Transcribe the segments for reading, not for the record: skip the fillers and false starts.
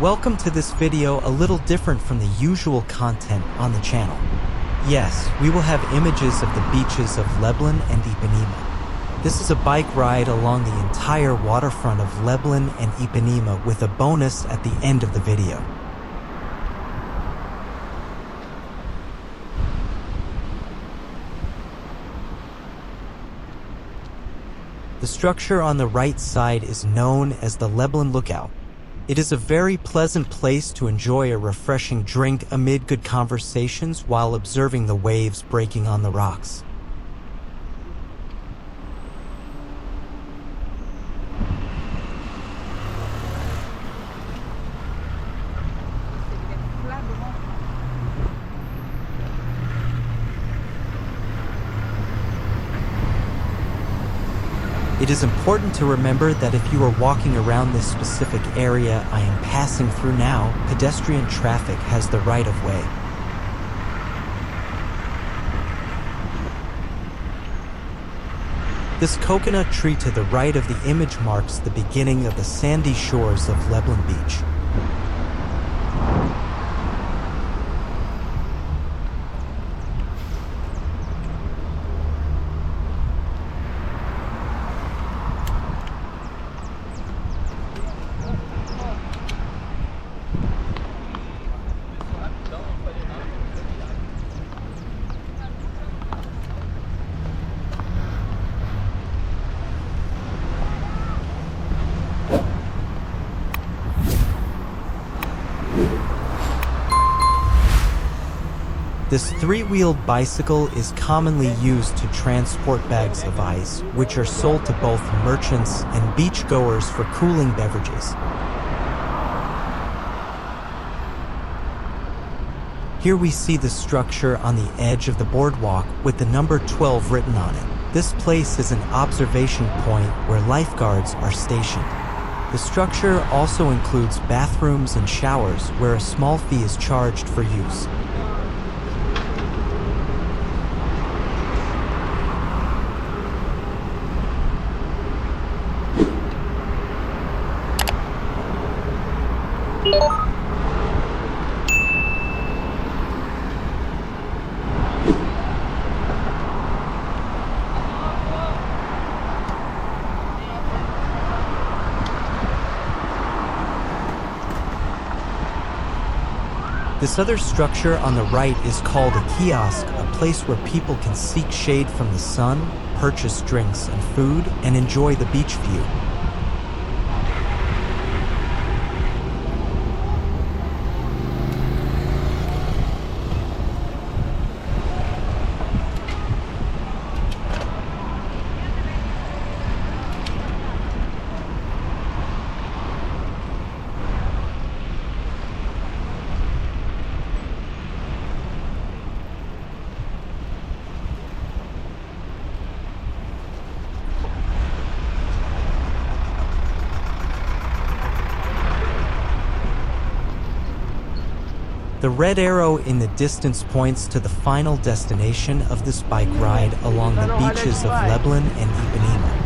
Welcome to this video, a little different from the usual content on the channel. Yes, we will have images of the beaches of Leblon and Ipanema. This is a bike ride along the entire waterfront of Leblon and Ipanema with a bonus at the end of the video. The structure on the right side is known as the Leblon Lookout. It is a very pleasant place to enjoy a refreshing drink amid good conversations while observing the waves breaking on the rocks. It is important to remember that if you are walking around this specific area I am passing through now, pedestrian traffic has the right of way. This coconut tree to the right of the image marks the beginning of the sandy shores of Leblon Beach. This three-wheeled bicycle is commonly used to transport bags of ice, which are sold to both merchants and beachgoers for cooling beverages. Here we see the structure on the edge of the boardwalk with the number 12 written on it. This place is an observation point where lifeguards are stationed. The structure also includes bathrooms and showers where a small fee is charged for use. This other structure on the right is called a kiosk, a place where people can seek shade from the sun, purchase drinks and food, and enjoy the beach view. The red arrow in the distance points to the final destination of this bike ride along the beaches of Leblon and Ipanema.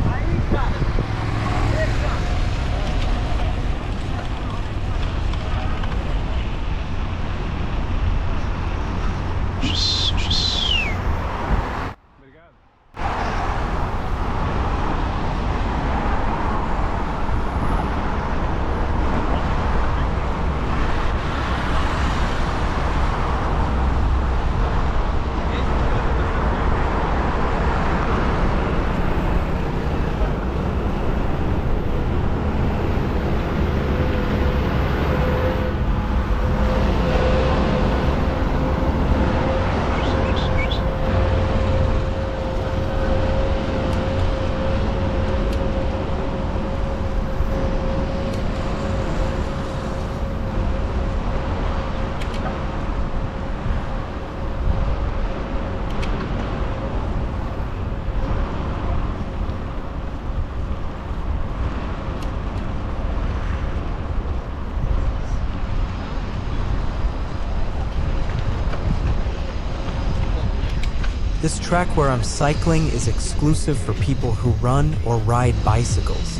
This track where I'm cycling is exclusive for people who run or ride bicycles.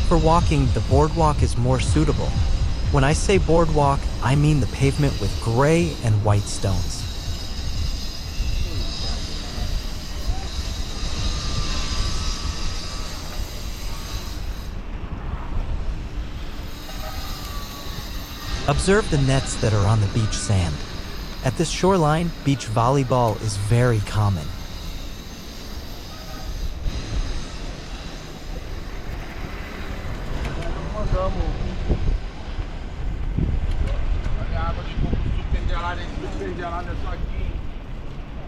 For walking, the boardwalk is more suitable. When I say boardwalk, I mean the pavement with gray and white stones. Observe the nets that are on the beach sand. At this shoreline, beach volleyball is very common.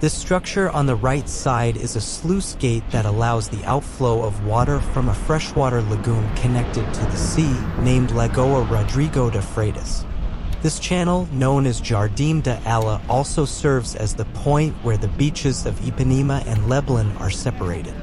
This structure on the right side is a sluice gate that allows the outflow of water from a freshwater lagoon connected to the sea named Lagoa Rodrigo de Freitas. This channel, known as Jardim da Ala, also serves as the point where the beaches of Ipanema and Leblon are separated.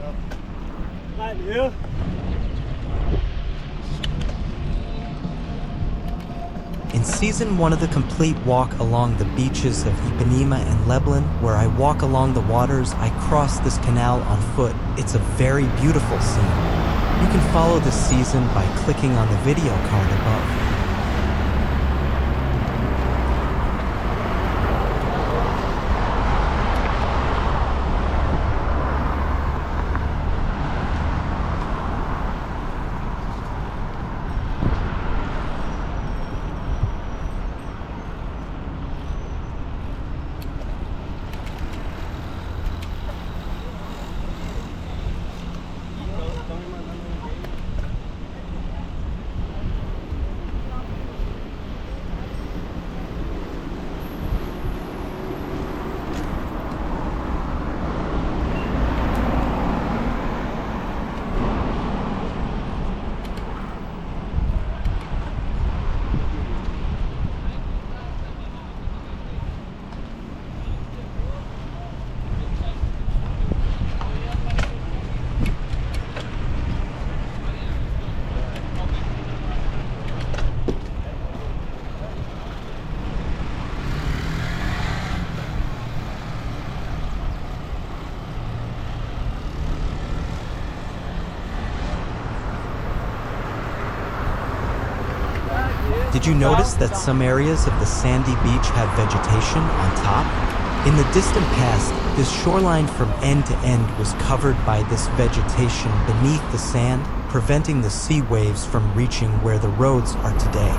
In Season 1 of the complete walk along the beaches of Ipanema and Leblon, where I walk along the waters, I cross this canal on foot. It's a very beautiful scene. You can follow this season by clicking on the video card above. Did you notice that some areas of the sandy beach have vegetation on top? In the distant past, this shoreline from end to end was covered by this vegetation beneath the sand, preventing the sea waves from reaching where the roads are today.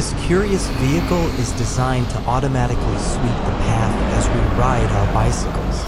This curious vehicle is designed to automatically sweep the path as we ride our bicycles.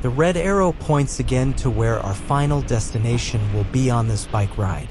The red arrow points again to where our final destination will be on this bike ride.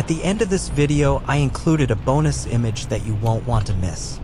At the end of this video, I included a bonus image that you won't want to miss.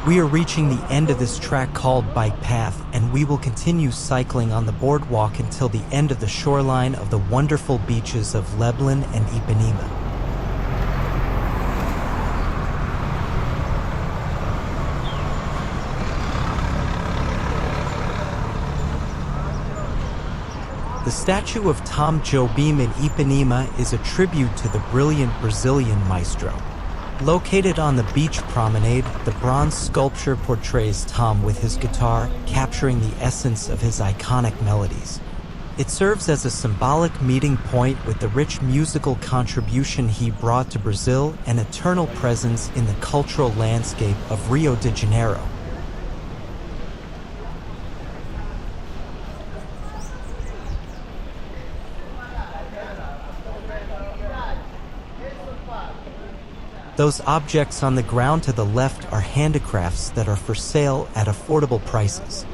We are reaching the end of this track called Bike Path, and we will continue cycling on the boardwalk until the end of the shoreline of the wonderful beaches of Lublin and Ipanema. The statue of Tom Jobim in Ipanema is a tribute to the brilliant Brazilian maestro. Located on the beach promenade, the bronze sculpture portrays Tom with his guitar, capturing the essence of his iconic melodies. It serves as a symbolic meeting point with the rich musical contribution he brought to Brazil and eternal presence in the cultural landscape of Rio de Janeiro. Those objects on the ground to the left are handicrafts that are for sale at affordable prices.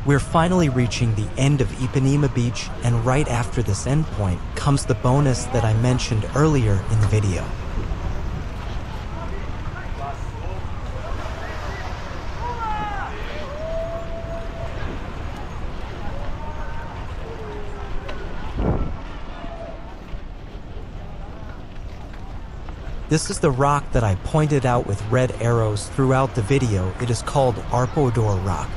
We're finally reaching the end of Ipanema Beach, and right after this endpoint comes the bonus that I mentioned earlier in the video. This is the rock that I pointed out with red arrows throughout the video. It is called Arpodor Rock.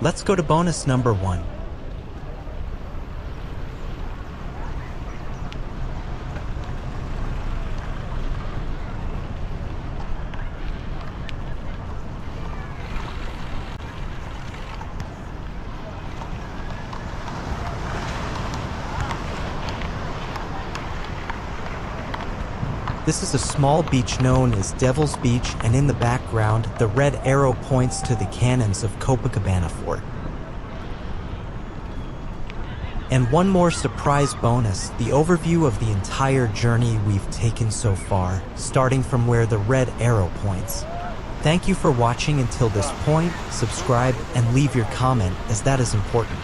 Let's go to bonus number 1. This is a small beach known as Devil's Beach, and in the background, the red arrow points to the cannons of Copacabana Fort. And one more surprise bonus, the overview of the entire journey we've taken so far, starting from where the red arrow points. Thank you for watching until this point. Subscribe and leave your comment, as that is important.